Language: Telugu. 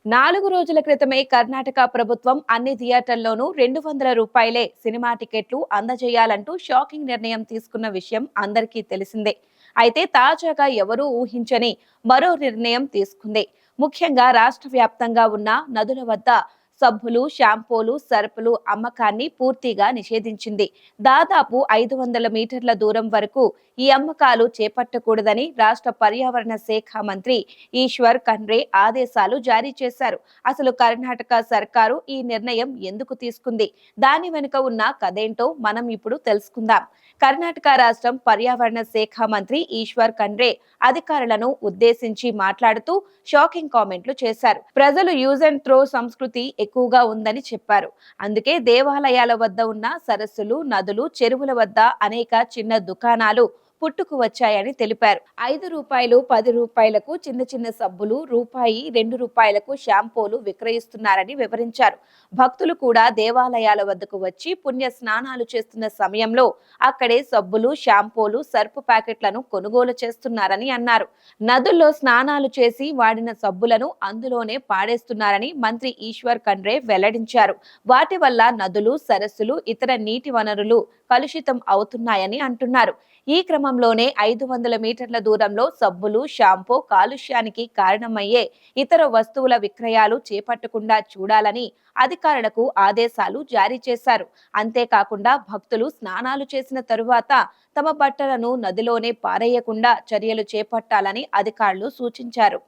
4 రోజుల క్రితమే కర్ణాటక ప్రభుత్వం అన్ని థియేటర్లోనూ రూ. 200 సినిమా టికెట్లు అందజేయాలంటూ షాకింగ్ నిర్ణయం తీసుకున్న విషయం అందరికీ తెలిసిందే. అయితే తాజాగా ఎవరూ ఊహించని మరో నిర్ణయం తీసుకుంది. ముఖ్యంగా రాష్ట్ర వ్యాప్తంగా ఉన్న నదుల వద్ద సబ్బులు, షాంపూలు, సర్పులు అమ్మకాన్ని పూర్తిగా నిషేధించింది. దాదాపు 500 మీటర్ల దూరం వరకు ఈ అమ్మకాలు చేపట్టకూడదని రాష్ట్ర పర్యావరణ శాఖ మంత్రి ఈశ్వర్ ఖండ్రే ఆదేశాలు జారీ చేశారు. అసలు కర్ణాటక సర్కారు ఈ నిర్ణయం ఎందుకు తీసుకుంది, దాని వెనుక ఉన్న కథేంటో మనం ఇప్పుడు తెలుసుకుందాం. కర్ణాటక రాష్ట్రం పర్యావరణ శాఖ మంత్రి ఈశ్వర్ ఖండ్రే అధికారులను ఉద్దేశించి మాట్లాడుతూ షాకింగ్ కామెంట్లు చేశారు. ప్రజలు యూజ్ అండ్ త్రో సంస్కృతి ఎక్కువగా ఉందని చెప్పారు. అందుకే దేవాలయాల వద్ద ఉన్న సరస్సులు, నదులు, చెరువుల వద్ద అనేక చిన్న దుకాణాలు పుట్టుకు వచ్చాయని తెలిపారు. రూ. 5, రూ. 10కు చిన్న చిన్న సబ్బులు, రూ. 2కు షాంపూలు విక్రయిస్తున్నారని వివరించారు. భక్తులు కూడా దేవాలయాల వద్దకు వచ్చి పుణ్య స్నానాలు చేస్తున్న సమయంలో అక్కడే సబ్బులు, షాంపూలు, సర్పు ప్యాకెట్లను కొనుగోలు చేస్తున్నారని అన్నారు. నదుల్లో స్నానాలు చేసి వాడిన సబ్బులను అందులోనే పాడేస్తున్నారని మంత్రి ఈశ్వర్ ఖండ్రే వెల్లడించారు. వాటి వల్ల నదులు, సరస్సులు, ఇతర నీటి వనరులు కలుషితం అవుతున్నాయని అంటున్నారు. ఈ క్రమంలోనే 500 మీటర్ల దూరంలో సబ్బులు, షాంపూ కాలుష్యానికి కారణమయ్యే ఇతర వస్తువుల విక్రయాలు చేపట్టకుండా చూడాలని అధికారులకు ఆదేశాలు జారీ చేశారు. అంతేకాకుండా భక్తులు స్నానాలు చేసిన తరువాత తమ బట్టలను నదిలోనే పారేయకుండా చర్యలు చేపట్టాలని అధికారులు సూచించారు.